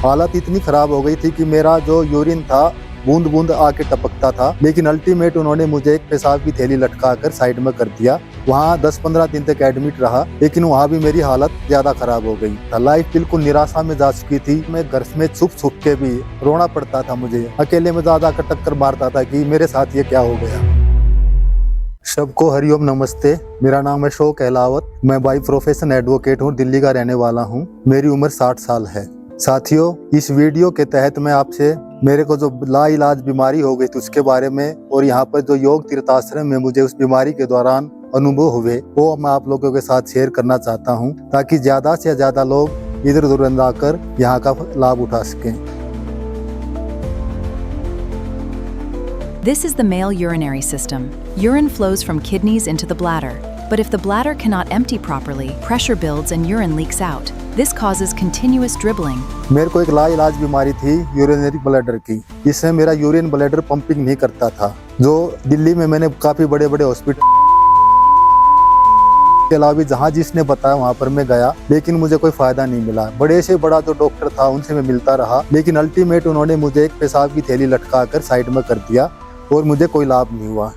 हालत इतनी खराब हो गई थी कि मेरा जो यूरिन था बूंद बूंद आके टपकता था। लेकिन अल्टीमेट उन्होंने मुझे एक पेशाब की थैली लटका कर साइड में कर दिया। वहाँ 10-15 दिन तक एडमिट रहा, लेकिन वहाँ भी मेरी हालत ज्यादा खराब हो गई। लाइफ बिल्कुल निराशा में जा चुकी थी। मैं घर में छुप छुप के भी रोना पड़ता था। मुझे अकेले में ज्यादा टक्कर मारता था कि मेरे साथ ये क्या हो गया। सबको हरिओम नमस्ते। मेरा नाम है अशोक अहलावत। मैं बाई प्रोफेशन एडवोकेट हूँ, दिल्ली का रहने वाला हूँ। मेरी उम्र 60 साल है। साथियों, इस वीडियो के तहत मैं आपसे मेरे को जो लाइलाज बीमारी हो गई थी उसके बारे में, और यहाँ पर जो योग तीर्थाश्रम में मुझे उस बीमारी के दौरान अनुभव हुए, वो मैं आप लोगों के साथ शेयर करना चाहता हूँ, ताकि ज्यादा से ज्यादा लोग इधर उधर आकर यहाँ का लाभ उठा सकें। This is the male urinary system. Urine flows from kidneys into the bladder. But if the bladder cannot empty properly, pressure builds and urine leaks out. This causes continuous dribbling. मेरे को एक लाइलाज बीमारी थी यूरिनरी ब्लैडर की। इससे मेरा urine bladder pumping नहीं करता था। जो दिल्ली में मैंने काफी बड़े बड़े हॉस्पिटल के अलावा भी जहाँ जिसने बताया वहाँ पर मैं गया, लेकिन मुझे कोई फायदा नहीं मिला। बड़े से बड़ा जो डॉक्टर था उनसे मैं मिलता रहा, लेकिन अल्टीमेट उन्होंने मुझे एक पेशाब की थैली लटका कर साइड में कर दिया और मुझे कोई लाभ नहीं हुआ।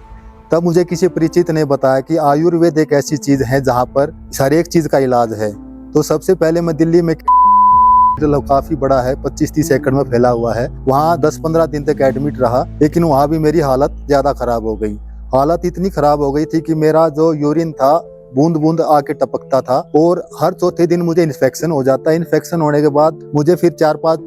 तब मुझे किसी परिचित ने बताया कि आयुर्वेद एक ऐसी चीज है जहाँ पर हर एक चीज का इलाज है। तो सबसे पहले मैं दिल्ली में काफी बड़ा है, 25-30 एकड़ में फैला हुआ है, वहाँ 10-15 दिन तक एडमिट रहा, लेकिन वहाँ भी मेरी हालत ज्यादा खराब हो गई। हालत इतनी खराब हो गई थी कि मेरा जो यूरिन था बूंद बूंद आके टपकता था, और हर चौथे दिन मुझे इन्फेक्शन हो जाता। इन्फेक्शन होने के बाद मुझे फिर 4-5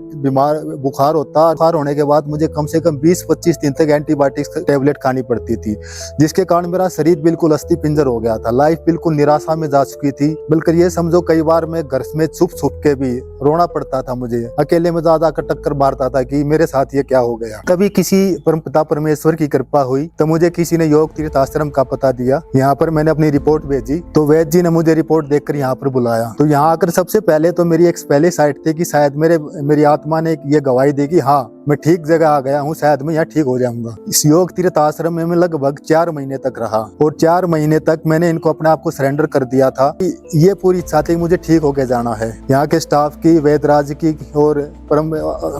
बुखार होता। बुखार होने के बाद मुझे कम से कम 20-25 दिन तक एंटीबायोटिक्स टेबलेट खानी पड़ती थी, जिसके कारण मेरा शरीर बिल्कुल अस्थि पिंजर हो गया था। लाइफ बिल्कुल निराशा में जा चुकी थी। बल्कि ये समझो कई बार मैं घर में छुप छुप के भी रोना पड़ता था। मुझे अकेले में ज्यादा टक्कर मारता था कि मेरे साथ ये क्या हो गया। कभी किसी परमपिता परमेश्वर की कृपा हुई तो मुझे किसी ने योग तीर्थ आश्रम का पता दिया। यहाँ पर मैंने अपनी रिपोर्ट भेजी तो वैद्य जी ने मुझे रिपोर्ट देखकर यहाँ पर बुलाया। तो यहाँ आकर सबसे पहले तो मेरी एक पहले साइड थी कि शायद मेरी आत्मा ने ये गवाही दी कि हाँ मैं ठीक जगह आ गया हूँ, शायद मैं यहाँ ठीक हो जाऊंगा। इस योग तीर्थ आश्रम में मैं लगभग 4 महीने तक रहा, और 4 महीने तक मैंने इनको अपने आप को सरेंडर कर दिया था कि ये पूरी इच्छा थी मुझे ठीक होके जाना है। यहाँ के स्टाफ की, वैद्यराज की और परम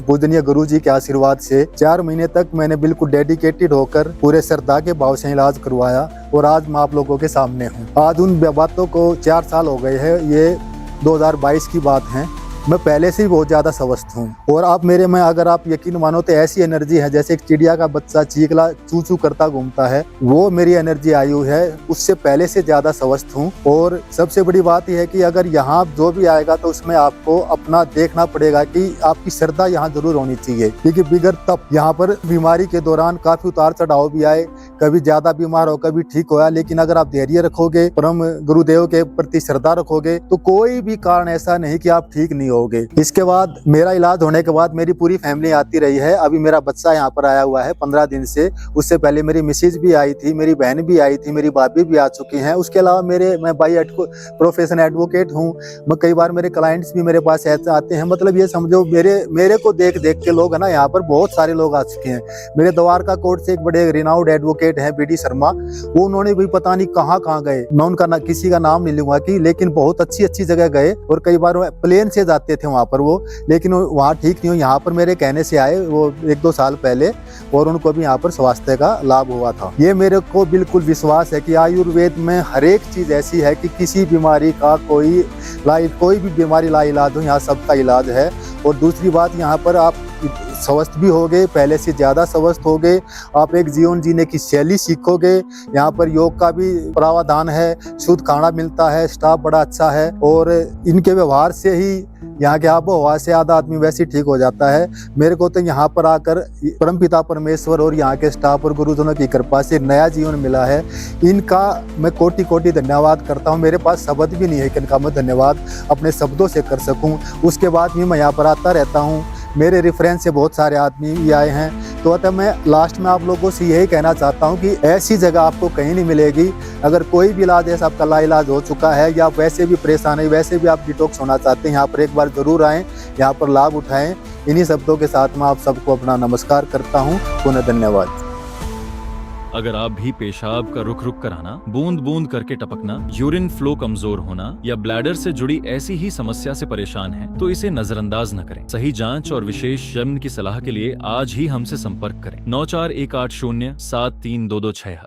पूजनीय गुरु जी के आशीर्वाद से 4 महीने तक मैंने बिल्कुल डेडिकेटेड होकर पूरे श्रद्धा के भाव से इलाज करवाया, और आज मैं आप लोगों के सामने हूँ। आज उन बातों को 4 साल हो गए हैं, ये 2022 की बात है। मैं पहले से ही बहुत ज्यादा स्वस्थ हूँ, और आप मेरे में अगर आप यकीन मानो तो ऐसी एनर्जी है जैसे एक चिड़िया का बच्चा चीखला चू चू करता घूमता है, वो मेरी एनर्जी आयु है। उससे पहले से ज्यादा स्वस्थ हूँ। और सबसे बड़ी बात यह है कि अगर यहाँ जो भी आएगा तो उसमें आपको अपना देखना पड़ेगा कि आपकी श्रद्धा यहाँ जरूर होनी चाहिए, क्योंकि बिगर तब यहाँ पर बीमारी के दौरान काफी उतार चढ़ाव भी आए, कभी ज्यादा बीमार हो कभी ठीक होया, लेकिन अगर आप धैर्य रखोगे, परम गुरुदेव के प्रति श्रद्धा रखोगे, तो कोई भी कारण ऐसा नहीं कि आप ठीक नहीं हो। इसके बाद मेरा इलाज होने के बाद मेरी पूरी फैमिली आती रही है। अभी मेरा बच्चा यहाँ पर आया हुआ है 15 दिन से। उससे पहले मेरी मिसेज भी आई थी, मेरी बहन भी आई थी, मेरी भाभी भी आ चुकी हैं। उसके अलावा मैं बाई प्रोफेशन एडवोकेट हूँ। मैं कई बार मेरे क्लाइंट्स भी मेरे पास ऐसे आते हैं। मतलब ये समझो मेरे को देख देख के लोग है ना, यहाँ पर बहुत सारे लोग आ चुके हैं। मेरे द्वारका कोर्ट से एक बड़े रिनाउंड एडवोकेट हैं BD शर्मा, वो उन्होंने भी पता नहीं कहाँ गए, मैं उनका किसी का नाम नहीं लूंगा कि, लेकिन बहुत अच्छी जगह गए, और कई बार प्लेन से जाते थे वहाँ पर वो, लेकिन वहाँ ठीक नहीं हो। यहाँ पर मेरे कहने से आए वो 1-2 साल पहले, और उनको भी यहाँ पर स्वास्थ्य का लाभ हुआ था। ये मेरे को बिल्कुल विश्वास है कि आयुर्वेद में हर एक चीज ऐसी है कि किसी बीमारी का कोई भी बीमारी लाइलाज हो, यहाँ सबका इलाज है। और दूसरी बात, यहाँ पर आप स्वस्थ भी होगे, पहले से ज्यादा स्वस्थ होगे, आप एक जीवन जीने की शैली सीखोगे। यहाँ पर योग का भी प्रावधान है, शुद्ध खाना मिलता है, स्टाफ बड़ा अच्छा है, और इनके व्यवहार से ही, यहाँ के आबो हवा से आधा आदमी वैसे ही ठीक हो जाता है। मेरे को तो यहाँ पर आकर परमपिता परमेश्वर और यहाँ के स्टाफ और गुरुजनों की कृपा से नया जीवन मिला है। इनका मैं कोटि धन्यवाद करता हूँ। मेरे पास शब्द भी नहीं है कि इनका मैं धन्यवाद अपने शब्दों से कर सकूँ। उसके बाद भी मैं यहाँ पर आता रहता हूँ। मेरे रेफरेंस से बहुत सारे आदमी भी आए हैं। तो अतः मैं लास्ट में आप लोगों से यही कहना चाहता हूं कि ऐसी जगह आपको कहीं नहीं मिलेगी। अगर कोई भी इलाज ऐसा आपका लाइलाज हो चुका है, या वैसे भी परेशान है, वैसे भी आप डिटॉक्स होना चाहते हैं, यहाँ पर एक बार जरूर आएँ, यहाँ पर लाभ उठाएं। इन्हीं शब्दों के साथ मैं आप सबको अपना नमस्कार करता हूँ। पुनः धन्यवाद। अगर आप भी पेशाब का रुक रुक कर आना, बूंद बूंद करके टपकना, यूरिन फ्लो कमजोर होना या ब्लैडर से जुड़ी ऐसी ही समस्या से परेशान हैं, तो इसे नजरअंदाज न करें। सही जांच और विशेष जन्म की सलाह के लिए आज ही हमसे संपर्क करें। 9418073226।